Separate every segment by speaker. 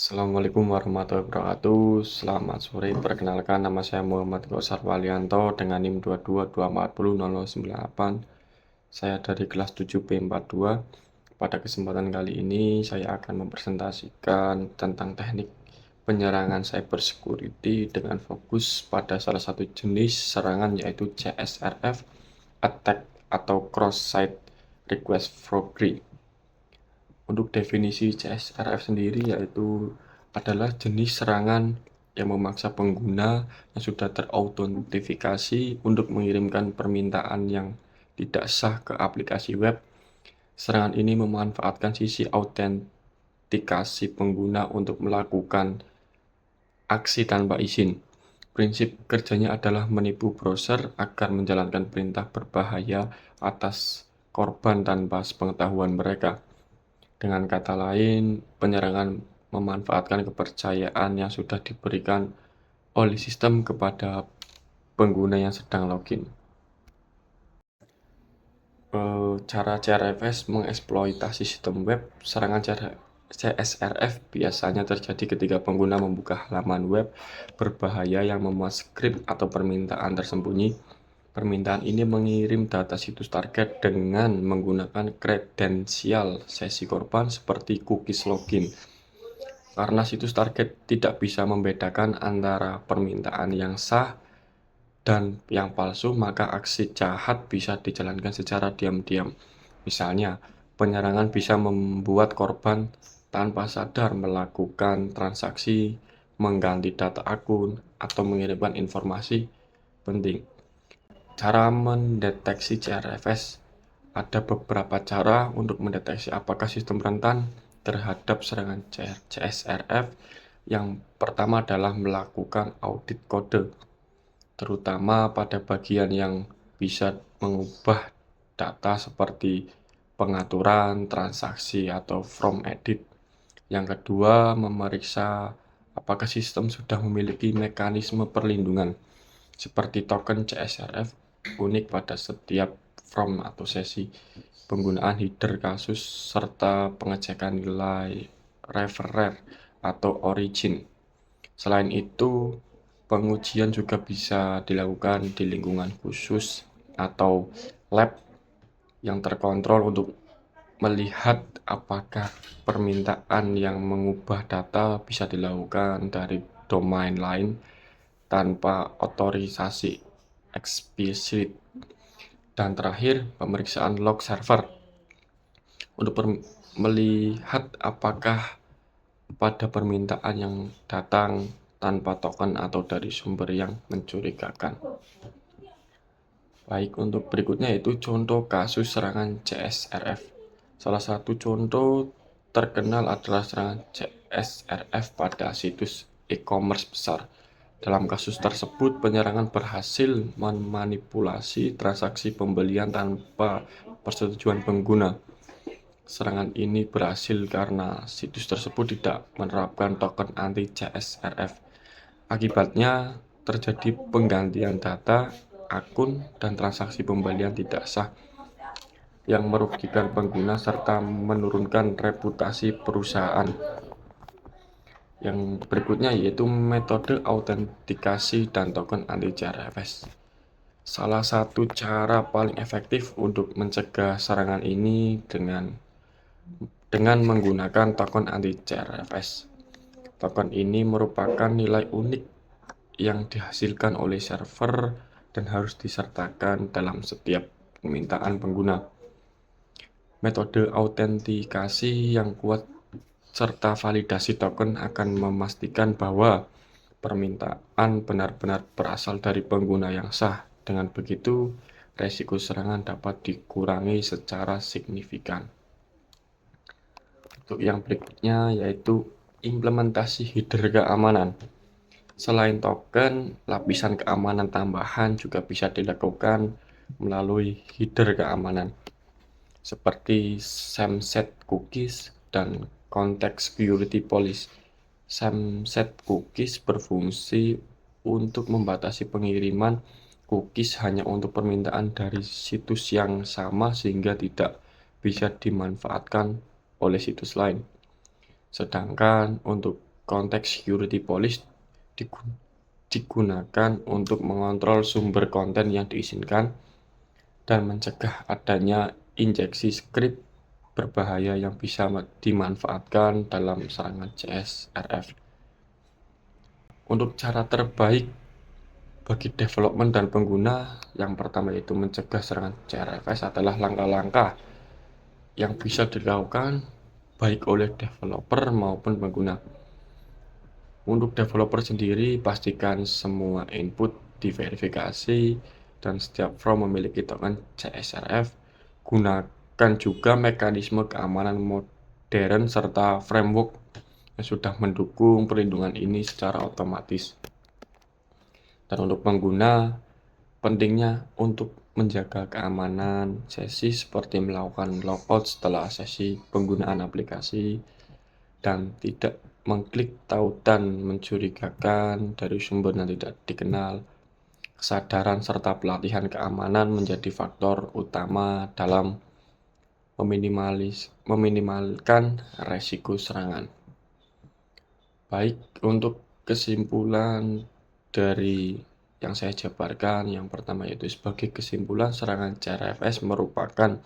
Speaker 1: Assalamualaikum warahmatullahi wabarakatuh. Selamat sore. Perkenalkan, nama saya Muhammad Gosar Walianto dengan NIM 22240098. Saya dari kelas 7B42. Pada kesempatan kali ini saya akan mempresentasikan tentang teknik penyerangan cyber security dengan fokus pada salah satu jenis serangan, yaitu CSRF attack atau cross site request forgery. Untuk definisi CSRF sendiri, yaitu adalah jenis serangan yang memaksa pengguna yang sudah terautentikasi untuk mengirimkan permintaan yang tidak sah ke aplikasi web. Serangan ini memanfaatkan sisi autentikasi pengguna untuk melakukan aksi tanpa izin. Prinsip kerjanya adalah menipu browser agar menjalankan perintah berbahaya atas korban tanpa sepengetahuan mereka. Dengan kata lain, penyerangan memanfaatkan kepercayaan yang sudah diberikan oleh sistem kepada pengguna yang sedang login. Cara CRFS mengeksploitasi sistem web. Serangan CSRF biasanya terjadi ketika pengguna membuka halaman web berbahaya yang memuat skrip atau permintaan tersembunyi. Permintaan ini mengirim data situs target dengan menggunakan kredensial sesi korban seperti cookies login. Karena situs target tidak bisa membedakan antara permintaan yang sah dan yang palsu, maka aksi jahat bisa dijalankan secara diam-diam. Misalnya, penyerangan bisa membuat korban tanpa sadar melakukan transaksi, mengganti data akun, atau mengirimkan informasi penting. Cara mendeteksi CRFS. Ada beberapa cara untuk mendeteksi apakah sistem rentan terhadap serangan CSRF. Yang pertama adalah melakukan audit kode, terutama pada bagian yang bisa mengubah data seperti pengaturan transaksi atau from edit. Yang kedua, memeriksa apakah sistem sudah memiliki mekanisme perlindungan seperti token CSRF unik pada setiap from atau sesi, penggunaan header kasus, serta pengecekan nilai referer atau origin. Selain itu, pengujian juga bisa dilakukan di lingkungan khusus atau lab yang terkontrol untuk melihat apakah permintaan yang mengubah data bisa dilakukan dari domain lain tanpa otorisasi eksplisit. Dan terakhir, pemeriksaan log server untuk melihat apakah pada permintaan yang datang tanpa token atau dari sumber yang mencurigakan. Baik, untuk berikutnya yaitu contoh kasus serangan CSRF. Salah satu contoh terkenal adalah serangan CSRF pada situs e-commerce besar. Dalam kasus tersebut, penyerangan berhasil memanipulasi transaksi pembelian tanpa persetujuan pengguna. Serangan ini berhasil karena situs tersebut tidak menerapkan token anti CSRF. Akibatnya, terjadi penggantian data, akun, dan transaksi pembelian tidak sah yang merugikan pengguna serta menurunkan reputasi perusahaan. Yang berikutnya yaitu metode autentikasi dan token anti CRFS. Salah satu cara paling efektif untuk mencegah serangan ini dengan menggunakan token anti CRFS. Token ini merupakan nilai unik yang dihasilkan oleh server dan harus disertakan dalam setiap permintaan pengguna. Metode autentikasi yang kuat serta validasi token akan memastikan bahwa permintaan benar-benar berasal dari pengguna yang sah. Dengan begitu, resiko serangan dapat dikurangi secara signifikan. Untuk yang berikutnya yaitu implementasi header keamanan. Selain token, lapisan keamanan tambahan juga bisa dilakukan melalui header keamanan seperti Samset Cookies dan Context Security Policy. Samset Cookies berfungsi untuk membatasi pengiriman cookies hanya untuk permintaan dari situs yang sama sehingga tidak bisa dimanfaatkan oleh situs lain. Sedangkan untuk konteks security police digunakan untuk mengontrol sumber konten yang diizinkan dan mencegah adanya injeksi skrip berbahaya yang bisa dimanfaatkan dalam serangan CSRF. Untuk cara terbaik bagi development dan pengguna, yang pertama yaitu mencegah serangan CRFS adalah langkah-langkah yang bisa dilakukan baik oleh developer maupun pengguna. Untuk developer sendiri, pastikan semua input diverifikasi dan setiap form memiliki token CSRF. Gunakan juga mekanisme keamanan modern serta framework yang sudah mendukung perlindungan ini secara otomatis. Dan untuk pengguna, pentingnya untuk menjaga keamanan sesi seperti melakukan logout setelah sesi penggunaan aplikasi dan tidak mengklik tautan mencurigakan dari sumber yang tidak dikenal. Kesadaran serta pelatihan keamanan menjadi faktor utama dalam meminimalkan resiko serangan. Baik, untuk kesimpulan dari yang saya jabarkan, yang pertama yaitu sebagai kesimpulan, serangan CRFS merupakan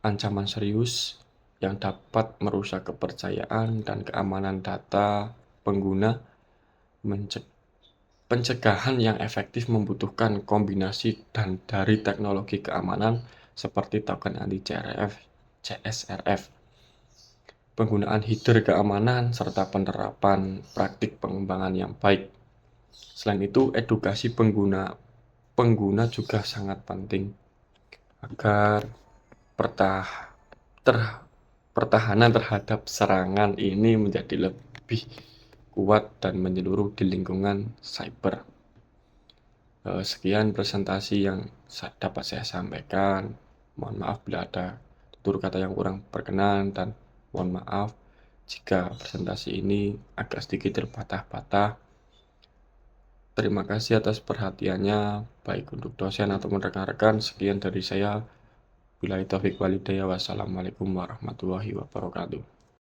Speaker 1: ancaman serius yang dapat merusak kepercayaan dan keamanan data pengguna. Pencegahan yang efektif membutuhkan kombinasi dan dari teknologi keamanan seperti token anti CSRF, penggunaan header keamanan, serta penerapan praktik pengembangan yang baik. Selain itu, edukasi pengguna juga sangat penting agar pertahanan terhadap serangan ini menjadi lebih kuat dan menyeluruh di lingkungan cyber. Sekian presentasi yang dapat saya sampaikan. Mohon maaf bila ada tutur kata yang kurang berkenan, dan mohon maaf jika presentasi ini agak sedikit terpatah-patah. Terima kasih atas perhatiannya, baik untuk dosen ataupun rekan-rekan. Sekian dari saya. Billahi taufiq walhidayah. Wassalamualaikum warahmatullahi wabarakatuh.